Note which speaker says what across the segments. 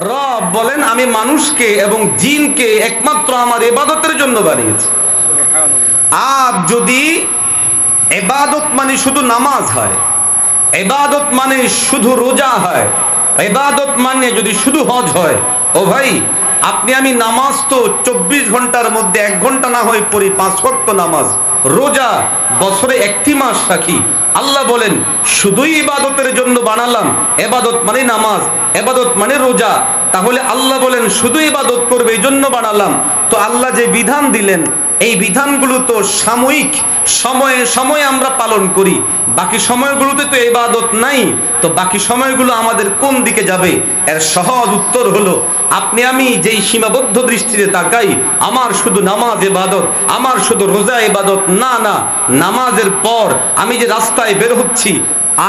Speaker 1: রব বলেন আমি মানুষকে এবং জিনকে একমাত্র আমার ইবাদতের জন্য বানিয়েছি। আর যদি ইবাদত মানে শুধু নামাজ হয়, ইবাদত মানে শুধু রোজা হয়, ইবাদত মানে যদি শুধু হজ হয়, ও ভাই আপনি আমি নামাজ তো 24 ঘন্টার মধ্যে 1 ঘন্টা না হয় পড়ি, 5 ওয়াক্ত নামাজ, রোজা বছরে 1টি মাস রাখি। আল্লাহ বলেন শুধুই ইবাদতের জন্য বানালাম, ইবাদত মানে নামাজ, ইবাদত মানে রোজা। তাহলে আল্লাহ বলেন শুধু ইবাদত করবে এই জন্য বানালাম। তো আল্লাহ যে বিধান দিলেন এই বিধানগুলো তো সাময়িক, সময়ে সময়ে আমরা পালন করি, বাকি সময়গুলোতে তো ইবাদত নাই। তো বাকি সময়গুলো আমাদের কোন দিকে যাবে? এর সহজ উত্তর হলো আপনি আমি যেই সীমাবদ্ধ দৃষ্টিতে তাকাই, আমার শুধু নামাজ ইবাদত, আমার শুধু রোজা ইবাদত, না না, নামাজের পর আমি যে রাস্তায় বের হচ্ছি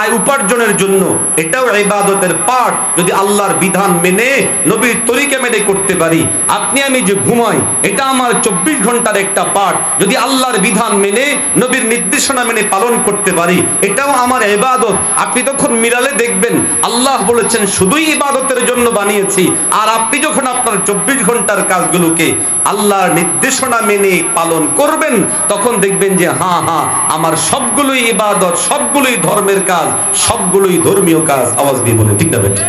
Speaker 1: আয় উপার্জনের জন্য, এটাও ইবাদতের পার্ট। যদি আল্লাহর বিধান মেনে নবীর তরিকা মেনে করতে পারি, আপনি আমি যে ঘুমাই এটা আমার 24 ঘন্টার একটা পার্ট। যদি আল্লাহর বিধান মেনে নবীর নির্দেশনা মেনে পালন করতে পারি, এটাও আমার ইবাদত। আপনি তখন মিলালে দেখবেন আল্লাহ বলেছেন শুধুই ইবাদতের জন্য বানিয়েছি। আর আপনি যখন আপনার 24 ঘন্টার কাজগুলোকে আল্লাহর নির্দেশনা মেনে পালন করবেন, তখন দেখবেন যে হ্যাঁ হ্যাঁ আমার সবগুলোই ইবাদত, সবগুলোই ধর্মের কাজ, সবগুলোই ধর্মীয় কাজ। আওয়াজ দিয়ে বলে ঠিক না বেঠিক?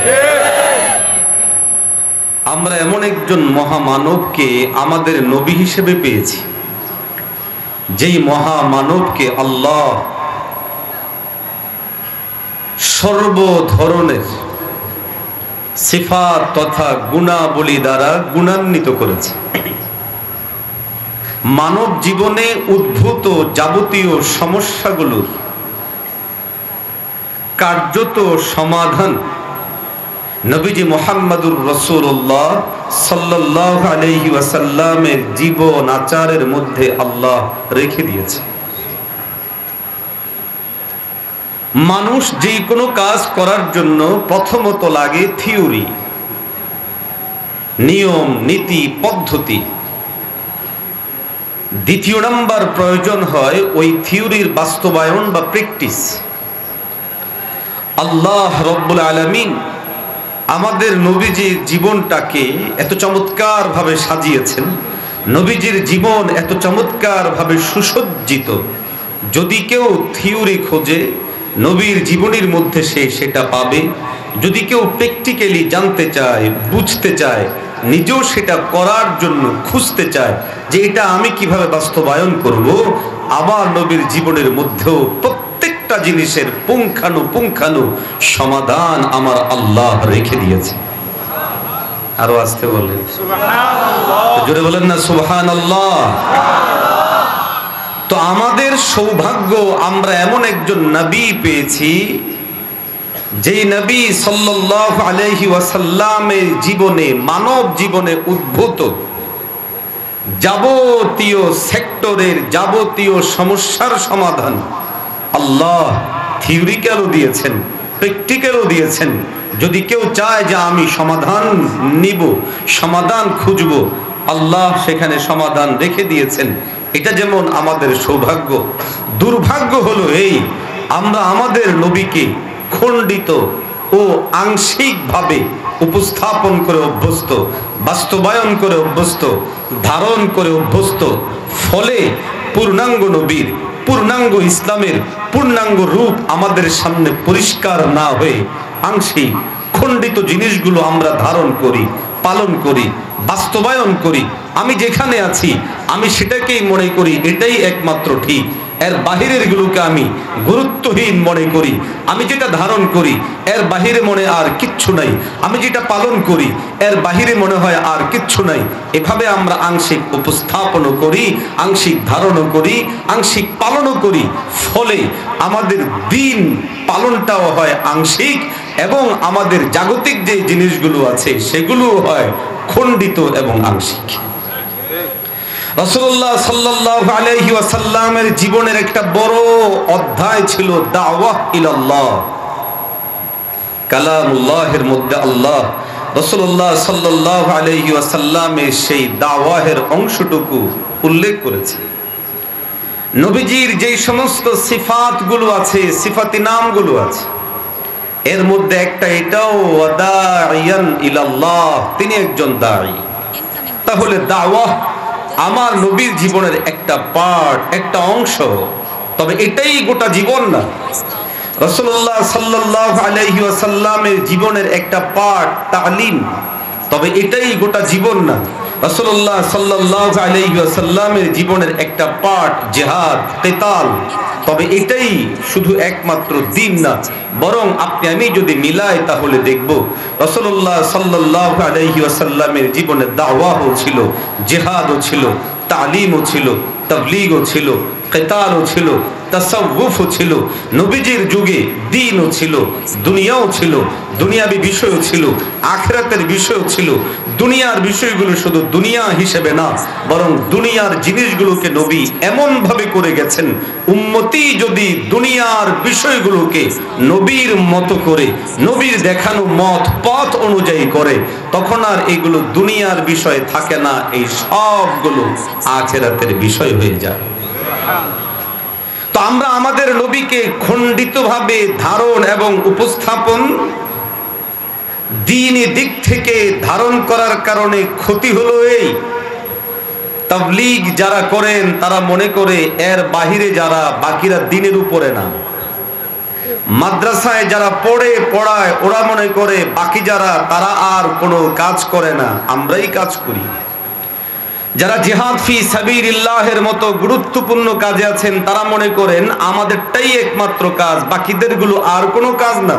Speaker 1: আমরা এমন একজন মহামানবকে আমাদের নবী হিসেবে পেয়েছি, যেই মহামানবকে আল্লাহ সর্ব ধরনের সিফাত তথা গুণাবলী দ্বারা গুণান্বিত করেছে। মানব জীবনে উদ্ভূত যাবতীয় সমস্যাগুলোর কার্যত সমাধান নবীজি মুহাম্মদুর রাসূলুল্লাহ সাল্লাল্লাহু আলাইহি ওয়াসাল্লামের জীবন আচারের মধ্যে আল্লাহ রেখে দিয়েছে। মানুষ যে কোনো কাজ করার জন্য প্রথমত লাগে থিওরি, নিয়ম নীতি পদ্ধতি। দ্বিতীয় নাম্বার প্রয়োজন হয় ওই থিওরির বাস্তবায়ন বা প্র্যাকটিস। আল্লাহ রব্বুল আলামিন আমাদের নবীজির জীবনটাকে এত চমৎকার ভাবে সাজিয়েছেন, নবীজির জীবন এত চমৎকার ভাবে সুসজ্জিত, যদি কেউ থিওরি খোঁজে নবীর জীবনের মধ্যে সে সেটা পাবে। যদি কেউ প্র্যাকটিক্যালি জানতে চায়, বুঝতে চায়, নিজেও সেটা করার জন্য খুঁজতে চায় যে এটা আমি কিভাবে বাস্তবায়ন করব, আবার নবীর জীবনের মধ্যেও প্রত্যেকটা জিনিসের পুঙ্খানু সমাধান আমার আল্লাহ রেখে দিয়েছে। আরো আসতে বলেন সুবহানাল্লাহ, জোরে বলেন না সুবহানাল্লাহ। তো আমাদের সৌভাগ্য আমরা এমন একজন নবী পেয়েছি, যেই নবী সাল্লাল্লাহু আলাইহি ওয়াসাল্লামের জীবনে, মানব জীবনে উদ্ভূত যাবতীয় সেক্টরের যাবতীয় সমস্যার সমাধান আল্লাহ থিওরিক্যালও দিয়েছেন, প্র্যাকটিক্যালও দিয়েছেন। যদি কেউ চায় যে আমি সমাধান নিব, সমাধান খুঁজব, আল্লাহ সেখানে সমাধান রেখে দিয়েছেন। এটা যেমন আমাদের সৌভাগ্য। দুর্ভাগ্য হলো এই, আমরা আমাদের নবীকে খণ্ডিত ও আংশিকভাবে উপস্থাপন করে অভ্যস্ত, বাস্তবায়ন করে অভ্যস্ত, ধারণ করে অভ্যস্ত। ফলে পূর্ণাঙ্গ নবীর, পূর্ণাঙ্গ ইসলামের পূর্ণাঙ্গ রূপ আমাদের সামনে পরিষ্কার না হয়ে আংশিক খণ্ডিত জিনিসগুলো আমরা ধারণ করি, পালন করি, বাস্তবায়ন করি। আমি যেখানে আছি আমি সেটাকেই মনে করি এটাই একমাত্র ঠিক, এর বাহিরের গুলোকে আমি গুরুত্বহীন মনে করি। আমি যেটা ধারণ করি এর বাহিরে মনে আর কিচ্ছু নাই, আমি যেটা পালন করি এর বাহিরে মনে হয় আর কিচ্ছু নাই। এভাবে আমরা আংশিক উপস্থাপনও করি, আংশিক ধারণও করি, আংশিক পালনও করি। ফলে আমাদের দিন পালনটাও হয় আংশিক, এবং আমাদের জাগতিক যে জিনিসগুলো আছে সেগুলো হয় খণ্ডিত এবং আংশিক। রাসূলুল্লাহ সাল্লাল্লাহু আলাইহি ওয়াসাল্লামের জীবনের একটা বড় অধ্যায় ছিল দাওয়াহ ইলাল্লাহ। কালামুল্লাহের মধ্যে আল্লাহ রাসূলুল্লাহ সাল্লাল্লাহু আলাইহি ওয়াসাল্লামের সেই দাওয়াহের অংশটুকু উল্লেখ করেছে। নবীজির যেই সমস্ত সিফাতগুলো আছে, সিফাতি নামগুলো আছে, এর মধ্যে একটা এটাও ওয়াদাইয়ান ইলাল্লাহ, তিনি একজন দাঈ। তাহলে দাওয়া আমার নবীর জীবনের একটা পার্ট, একটা অংশ, তবে এটাই গোটা জীবন না। রাসূলুল্লাহ সাল্লাল্লাহু আলাইহি ওয়াসাল্লামের জীবনের একটা পার্ট তালিম, তবে এটাই গোটা জীবন না। রাসূলুল্লাহ সাল্লাল্লাহু আলাইহি ওয়াসাল্লামের জীবনের একটা পার্ট জিহাদ, কিতাল, তবে এটাই শুধু একমাত্র দিন না, বরং আপনি আমি যদি মিলাই তাহলে দেখব রাসূলুল্লাহ সাল্লাল্লাহু আলাইহি ওয়াসাল্লামের জীবনে দাওয়াও ছিল, জিহাদও ছিল, তালিমও ছিল, তাবলীগও ছিল, কিতালও ছিল, তাসাউফও ছিল। নবীজির যুগে দ্বীনও ছিল, দুনিয়াও ছিল, দুনিয়াবি বিষয়ও ছিল, আখিরাতের বিষয়ও ছিল। দুনিয়ার বিষয়গুলো শুধু দুনিয়া হিসেবে না, বরং দুনিয়ার জিনিসগুলোকে নবী এমন ভাবে করে গেছেন, উম্মতি যদি দুনিয়ার বিষয়গুলোকে নবীর মতো করে, নবীর দেখানো পথ অনুযায়ী করে, তখন আর এগুলো দুনিয়ার বিষয় থাকে না, এই সবগুলো আখিরাতের বিষয় হয়ে যায়। তো আমরা আমাদের নবীকে খণ্ডিতভাবে ধারণ এবং উপস্থাপন, দ্বীনি দিক থেকে ধারণ করার কারণে ক্ষতি হলো এই, তাবলীগ যারা করেন তারা মনে করে এর বাহিরে যারা বাকিরা দ্বীনের উপরে না। মাদ্রাসায় যারা পড়ায় ওরা মনে করে বাকি যারা তারা আর কোনো কাজ করে না, আমরাই কাজ করি। যারা জিহাদ ফি সাবিলিল্লাহের মতো গুরুত্বপূর্ণ কাজে আছেন তারা মনে করেন আমাদেরটাই একমাত্র কাজ, বাকিদেরগুলো আর কোনো কাজ না।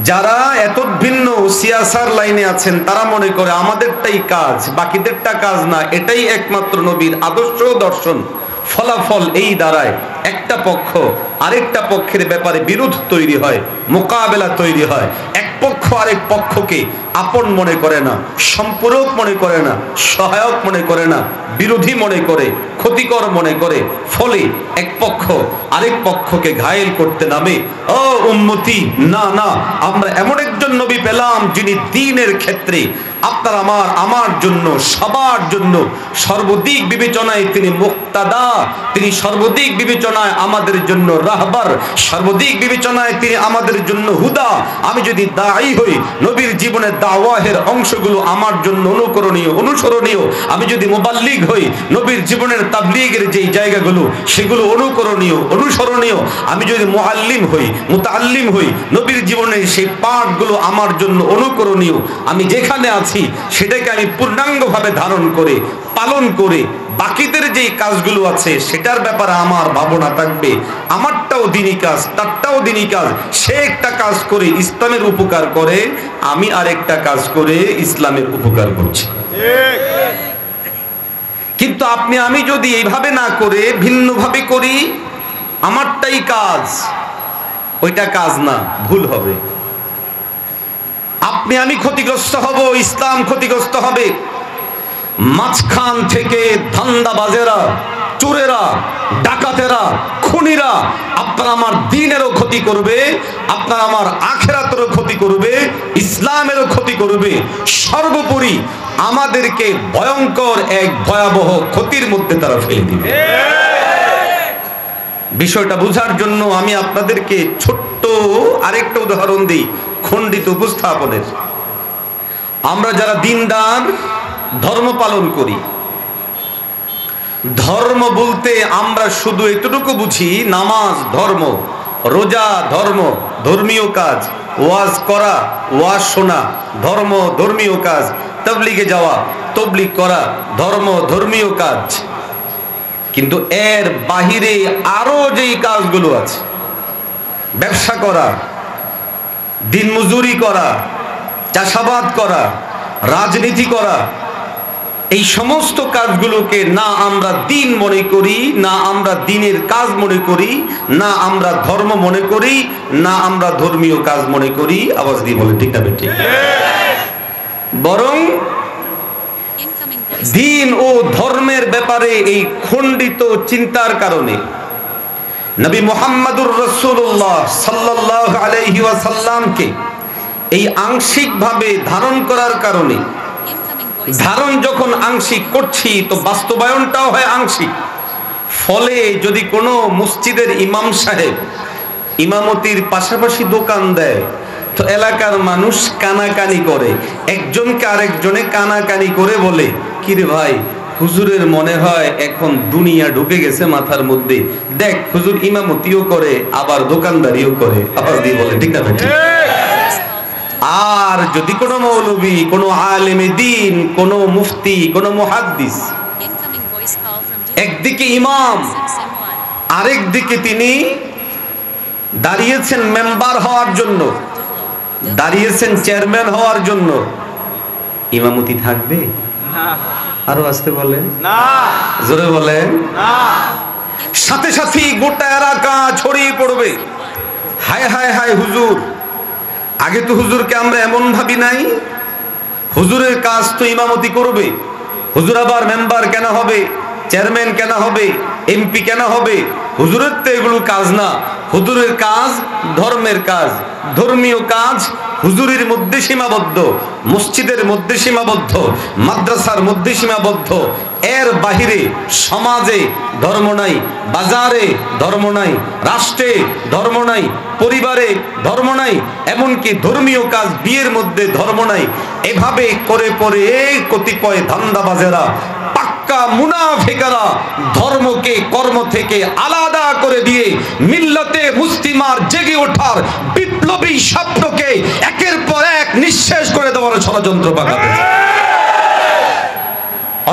Speaker 1: যারা এত ভিন্ন সিয়াসার লাইনে আছেন তারা মনে করে আমাদেরটাই কাজ, বাকিদেরটা কাজ না, এটাই একমাত্র নবীর আদর্শ দর্শন। ফলাফল এই দাঁড়ায় একটা পক্ষ আরেকটা পক্ষের ব্যাপারে বিরোধ তৈরি হয়, মোকাবেলা তৈরি হয়। এক পক্ষ আরেক পক্ষকে আপন মনে করে না, সম্পূরক মনে করে না, সহায়ক মনে করে না, বিরোধী মনে করে, ক্ষতিকর মনে করে। ফলে এক পক্ষ আরেক পক্ষকে ঘায়েল করতে নামে। ও উম্মতি, না না, আমরা এমন একজন নবী পেলাম যিনি দ্বীনের ক্ষেত্রে আপনার আমার জন্য, সবার জন্য সর্বদিক বিবেচনায় তিনি মুক্তাদা, তিনি সর্বদিক বিবেচনায় আমাদের জন্য রাহবার, সর্বদিক বিবেচনায় তিনি আমাদের জন্য হুদা। আমি যদি দাঈ হই, নবীর জীবনের দাওয়াহের অংশগুলো আমার জন্য অনুকরণীয়, অনুসরণীয়। আমি যদি মুবাল্লিগ হই, নবীর জীবনের তাবলীগের যেই জায়গাগুলো সেগুলো অনুকরণীয়, অনুসরণীয়। আমি যদি মুআল্লিম হই, মুতাআল্লিম হই, নবীর জীবনের সেই পাঠগুলো আমার জন্য অনুকরণীয়। আমি যেখানে আছি সেটাকে আমি পূর্ণাঙ্গভাবে ধারণ করে, পালন করে, বাকিদের যেই কাজগুলো আছে সেটার ব্যাপারে আমার ভাবনা থাকবে, আমারটাও দ্বীনি কাজ, তারটাও দ্বীনি কাজ। সে একটা কাজ করে ইসলামের উপকার করে, আমি আরেকটা কাজ করে ইসলামের উপকার করছি। কিন্তু আপনি আমি যদি এইভাবে না করে ভিন্নভাবে করি, আমারটাই কাজ, ওইটা কাজ না, ভুল হবে। আপনি আমি ক্ষতিগ্রস্ত হব, ইসলাম ক্ষতিগ্রস্ত হবে। মাঝখান থেকে ধান্দাবাজেরা, চোরেরা, ডাকাতেরা, খুনিরা আপনার আমার দ্বীনেরও ক্ষতি করবে, আপনার আমার আখিরাতেরও ক্ষতি করবে, ইসলামেরও ক্ষতি করবে। সর্বোপরি আমাদেরকে ভয়ঙ্কর এক ভয়াবহ ক্ষতির মধ্যে তারা ফেলে দিবে। বিষয়টা বোঝার জন্য আমি আপনাদেরকে ছোট্ট আরেকটা উদাহরণ দিই খণ্ডিত উপস্থাপনের। আমরা যারা দিনদার, ধর্ম পালন করি, ধর্ম বলতে আমরা শুধু এতটুকু বুঝি নামাজ ধর্ম, রোজা ধর্ম, ধর্মীয় কাজ, ওয়াজ করা, ওয়াজ শোনা ধর্ম, ধর্মীয় কাজ, তাবলীগে যাওয়া, তাবলীগ করা ধর্ম, ধর্মীয় কাজ। কিন্তু এর বাহিরে আরো যেই কাজগুলো আছে, ব্যবসা করা, দিনমজুরি করা, চাষাবাদ করা, রাজনীতি করা, এই সমস্ত কাজগুলোকে না আমরা দ্বীন মনে করি, না আমরা দ্বীনের কাজ মনে করি, না আমরা ধর্ম মনে করি, না আমরা ধর্মীয় কাজ মনে করি। আওয়াজ দিয়ে বলে ঠিক না বেঠিক? বরং দ্বীন ও ধর্মের ব্যাপারে এই খণ্ডিত চিন্তার কারণে নবী মুহাম্মদুর রাসূলুল্লাহ সাল্লাল্লাহু আলাইহি ওয়াসাল্লামকে এই আংশিকভাবে ধারণ করার কারণে, ধারণ যখন আংশিক করছি তো বাস্তবায়নটাও হয় আংশিক। ফলে যদি কোনো মসজিদের ইমাম সাহেব ইমামতির পাশাপাশি দোকান দেয়, তো এলাকার মানুষ কানাকানি করে, একজনকে আরেকজনে কানাকানি করে বলে, কিরে ভাই, হুজুরের মনে হয় এখন দুনিয়া ঢুকে গেছে মাথার মধ্যে, দেখ হুজুর ইমামতিও করে আবার দোকানদারিও করে। আবার দিয়ে বলে, ঠিক না ভাই? আর যদি কোনো মৌলবী, কোনো আলেমে দ্বীন, কোনো মুফতি, কোনো মুহাদ্দিস, একদিকে ইমাম আরেক দিকে তিনি দাঁড়িয়েছেন মেম্বার হওয়ার জন্য, দাঁড়িয়েছেন চেয়ারম্যান হওয়ার জন্য, ইমামতি থাকবে? আরো আসতে বলেন না, জোরে বলেন না। সাথে সাথে গোটা এলাকা ছড়িয়ে পড়বে, হায় হায় হায় হুজুর, আগে তো হুজুরকে আমরা এমন ভাবি নাই, হুজুরের কাজ তো ইমামতি করবে, হুজুর আবার মেম্বার কেন হবে, চেয়ারম্যান কেন হবে, এমপি কেন হবে? হুজুরের তো এগুলো কাজ না, হুজুরের কাজ ধর্মের কাজ, ধর্মীয় কাজ হুজুরের মধ্যে সীমাবদ্ধ, মসজিদের মধ্যে সীমাবদ্ধ, মাদ্রাসার মধ্যে সীমাবদ্ধ, এর বাহিরে সমাজে ধর্ম নাই, বাজারে ধর্ম নাই, রাষ্ট্রে ধর্ম নাই, পরিবারে ধর্ম নাই, এমনকি ধর্মীয় কাজ বিয়ের মধ্যে ধর্ম নাই। এভাবে করে পরে কতিপয় ধান্দাবাজেরা, পাক্কা মুনাফিকরা ধর্মকে কর্ম থেকে আলাদা করে দিয়ে মিল্লাতে মুসলিমার জেগে ওঠার বিপ্লবী স্বপ্নকে একের পর এক নিঃশেষ করে দেওয়ার ষড়যন্ত্র পাকাতে।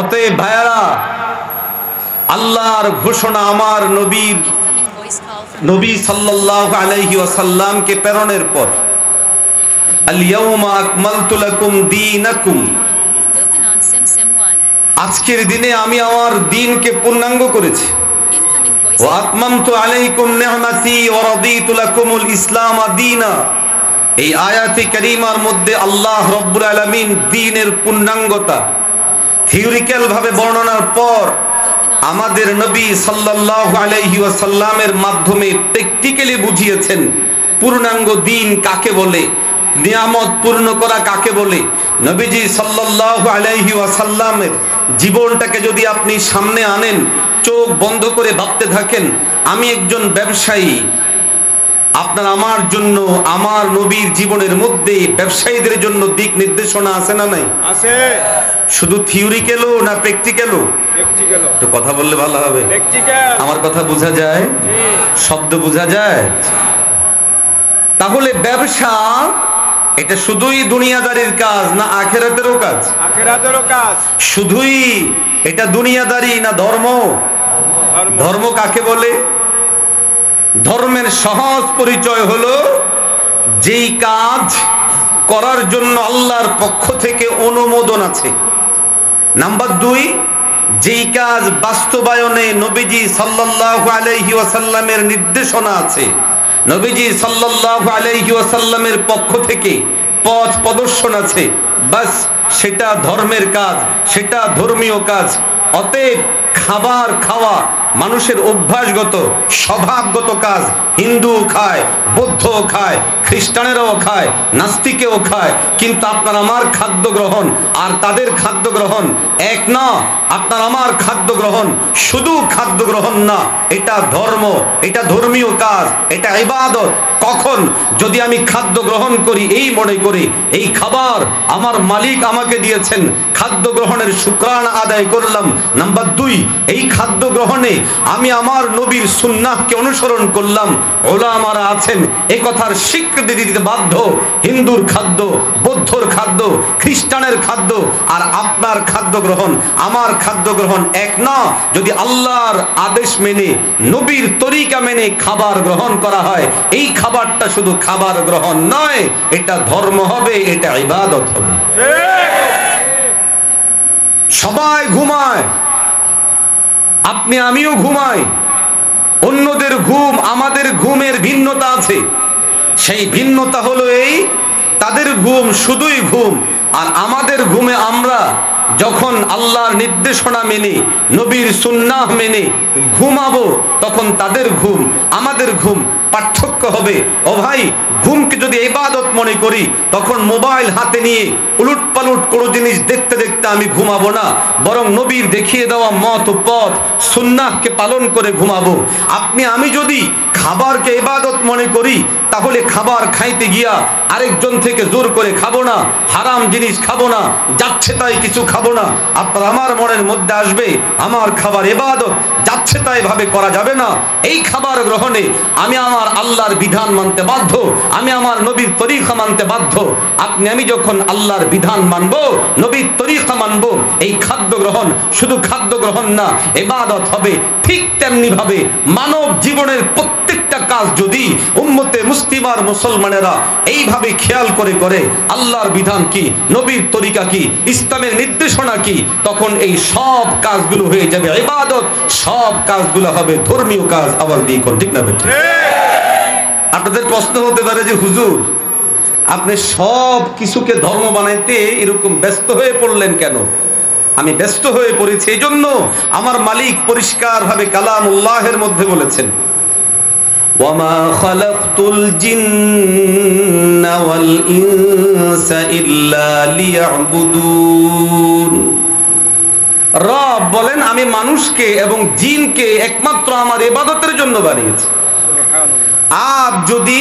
Speaker 1: অতএব ভাইয়ারা, আল্লাহর ঘোষণা আমার নবী সাল্লাল্লাহু আলাইহি ওয়াসাল্লামকে প্রেরণের পর, আল ইয়াউমা আকমালতু লাকুম দীনাকুম, আজকের দিনে আমি আমার দ্বীনকে পূর্ণাঙ্গ করেছি, ওয়া আতমামতু আলাইকুম নি'মাতি ওয়া রাদিতু লাকুমুল ইসলাম দীনা। এই আয়াতে কারীমার মধ্যে আল্লাহ রাব্বুল আলামিন দ্বীনের পূর্ণাঙ্গতা থিওরিক্যাল ভাবে বর্ণনার পর আমাদের নবী সাল্লাল্লাহু আলাইহি ওয়াসাল্লামের মাধ্যমে প্র্যাকটিক্যালি বুঝিয়েছেন পূর্ণাঙ্গ দ্বীন কাকে বলে, নিয়ামত পূর্ণ করা কাকে বলে। নবীজি সাল্লাল্লাহু আলাইহি ওয়াসাল্লামের জীবনটাকে যদি আপনি সামনে আনেন, চোখ বন্ধ করে ভাবতে থাকেন, আমি একজন ব্যবসায়ী, আপনার আমার জন্য আমার নবীর জীবনের মধ্যে ব্যবসায়ীদের জন্য দিক নির্দেশনা আছে না নাই? আছে। শুধু থিওরিক্যালও না প্র্যাকটিক্যালও? প্র্যাকটিক্যালও। একটু কথা বললে ভালো হবে। প্র্যাকটিক্যাল। আমার কথা বোঝা যায়? শব্দ বোঝা যায়? তাহলে ব্যবসা এটা শুধুই দুনিয়াদারির কাজ না আখিরাতেরও কাজ? আখিরাতেরও কাজ। শুধুই এটা দুনিয়াদারি না ধর্ম? ধর্ম কাকে বলে? ধর্মের সহজ পরিচয় হলো যেই কাজ করার জন্য আল্লাহর পক্ষ থেকে অনুমোদন আছে। নাম্বার 2, যেই কাজ বাস্তবায়নে নবীজি সাল্লাল্লাহু আলাইহি ওয়াসাল্লামের নির্দেশনা আছে, নবীজি সাল্লাল্লাহু আলাইহি ওয়াসাল্লামের পক্ষ থেকে পথ প্রদর্শন আছে, বাস সেটা ধর্মের কাজ, সেটা ধর্মীয় কাজ। অতএব খাবার খাওয়া মানুষের অভ্যাসগত স্বভাবগত কাজ, হিন্দু খায়, বৌদ্ধ খায়, খ্রিস্টানেরাও খায়, নাস্তিকেও খায়, কিন্তু আপনার আমার খাদ্য গ্রহণ আর তাদের খাদ্য গ্রহণ এক না। আপনার আমার খাদ্য গ্রহণ শুধু খাদ্য গ্রহণ না, এটা ধর্ম, এটা ধর্মীয় কাজ, এটা ইবাদত। কখন? যদি আমি খাদ্য গ্রহণ করি এই মনে করি এই খাবার আমার মালিক আমাকে দিয়েছেন, খাদ্য গ্রহণের শুকরানা আদায় করলাম। নাম্বার 2, এই খাদ্য গ্রহণে আমি আমার নবীর সুন্নাহকে অনুসরণ করলাম। ওলামারা আছেন এই কথার স্বীকৃতি দিতে বাধ্য, হিন্দুর খাদ্য, বৌদ্ধর খাদ্য, খ্রিস্টানের খাদ্য আর আপনার খাদ্য গ্রহণ, আমার খাদ্য গ্রহণ এক না। যদি আল্লাহর আদেশ মেনে, নবীর তরিকা মেনে খাবার গ্রহণ করা হয়, এই খাবারটা শুধু খাবার গ্রহণ নয়, এটা ধর্ম হবে, এটা ইবাদত হবে। সবাই ঘুমায়, আপনি আমিও ঘুমাই, অন্যদের ঘুম আমাদের ঘুমের ভিন্নতা আছে। সেই ভিন্নতা হলো এই, তাদের ঘুম শুধুই ঘুম, আর আমাদের ঘুমে আমরা যখন আল্লাহর নির্দেশনা মেনে, নবীর সুন্নাহ মেনে ঘুমাবো, তখন তাদের ঘুম আমাদের ঘুম পার্থক্য হবে। ও ভাই, ঘুমকে যদি ইবাদত মনে করি, তখন মোবাইল হাতে নিয়ে উলট পালট কোনো জিনিস দেখতে দেখতে আমি ঘুমাবো না, বরং নবীর দেখিয়ে দেওয়া মত ও পথ সুন্নাহকে পালন করে ঘুমাবো। আমি যদি খাবারকে ইবাদত মনে করি, তাহলে খাবার খাইতে গিয়া আরেকজন থেকে জোর করে খাবো না, হারাম জিনিস খাবো না, যাচ্ছে তাই কিছু খাবো না। আপনার আমার মনের মধ্যে আসবে আমার খাবার ইবাদত, যাচ্ছে তাই ভাবে করা যাবে না। এই খাবার গ্রহণে আমি আমার আল্লাহর বিধান মানতে বাধ্য, আমি আমার নবীর তরিকা মানতে বাধ্য। আপনি আমি যখন আল্লাহর বিধান মানব, নবীর তরিকা মানব, এই খাদ্য গ্রহণ শুধু খাদ্য গ্রহণ না, ইবাদত হবে। ঠিক তেমনি ভাবে মানব জীবনের প্রত্যেকটা কাজ যদি উম্মতে মুসলিমার মুসলমানেরা এইভাবে খেয়াল করে করে আল্লাহর বিধান কি, নবীর তরিকা কি, ইসলামের নির্দেশনা কি, তখন এই সব কাজগুলো হয়ে যাবে ইবাদত, সব কাজগুলো হবে ধর্মীয় কাজ। আওয়াজ দিয়ে কোন ঠিক না বেঠিক? আপনাদের প্রশ্ন হতে পারে যে হুজুর আপনি সব কিছুকে ধর্ম বানাইতে এরকম ব্যস্ত হয়ে পড়লেন কেন? আমি ব্যস্ত হয়ে পড়েছি এই জন্য আমার মালিক পরিষ্কার ভাবে কালামুল্লাহের মধ্যে বলেছেন, ওয়ামা খালাকতুল জিন্না ওয়াল ইনসা ইল্লা লিয়াবুদুন। রব বলেন আমি মানুষকে এবং জিনকে একমাত্র আমার ইবাদতের জন্য বানিয়েছি। আর যদি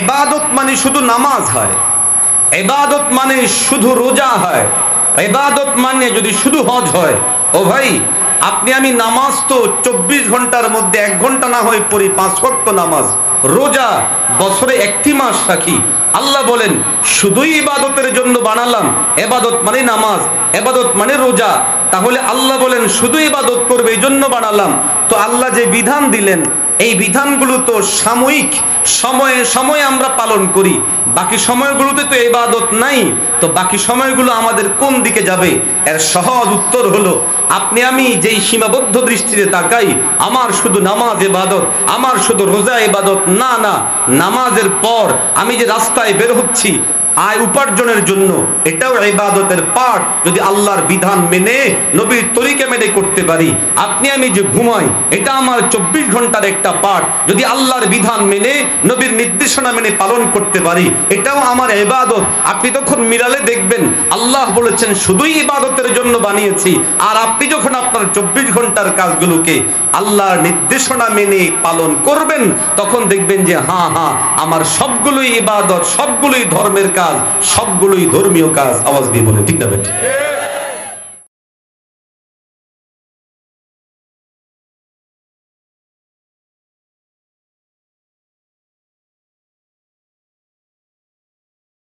Speaker 1: ইবাদত মানে শুধু নামাজ হয়, ইবাদত মানে শুধু রোজা হয়, ইবাদত মানে যদি শুধু হজ হয়, ও ভাই আপনি আমি নামাজ তো 24 ঘন্টার মধ্যে 1 ঘন্টা না হয় পড়ি, 5 ওয়াক্ত নামাজ, রোজা বছরে 1টি মাস রাখি। আল্লাহ বলেন শুধুই ইবাদতের জন্য বানালাম, ইবাদত মানে নামাজ, ইবাদত মানে রোজা। তাহলে আল্লাহ বলেন শুধু ইবাদত করবে এই জন্য বানালাম। তো আল্লাহ যে বিধান দিলেন এই বিধানগুলো তো সাময়িক, সময়ে সময়ে আমরা পালন করি, বাকি সময়গুলোতে তো ইবাদত নাই। তো বাকি সময়গুলো আমাদের কোন দিকে যাবে? এর সহজ উত্তর হলো আপনি আমি যেই সীমাবদ্ধ দৃষ্টিতে তাকাই, আমার শুধু নামাজ ইবাদত, আমার শুধু রোজা ইবাদত, না না, নামাজের পর আমি যে রাস্তায় বের হচ্ছি আয় উপার্জনের জন্য, এটাও ইবাদতের পার্ট। যদি আল্লাহর বিধান মেনে নবীর তরিকা মেনে করতে পারি, আপনি আমি যে ঘুমাই এটা আমার 24 ঘন্টার একটা পার্ট। যদি আল্লাহর বিধান মেনে নবীর নির্দেশনা মেনে পালন করতে পারি, এটাও আমার ইবাদত। আপনি তখন মিলালে দেখবেন আল্লাহ বলেছেন শুধুই ইবাদতের জন্য বানিয়েছি। আর আপনি যখন আপনার 24 ঘন্টার কাজগুলোকে আল্লাহর নির্দেশনা মেনে পালন করবেন, তখন দেখবেন যে হ্যাঁ হ্যাঁ আমার সবগুলোই ইবাদত, সবগুলোই ধর্মের কাজ, সবগুলোই ধর্মীয় কাজ। আওয়াজ দিয়ে বলে ঠিক না বেঠিক?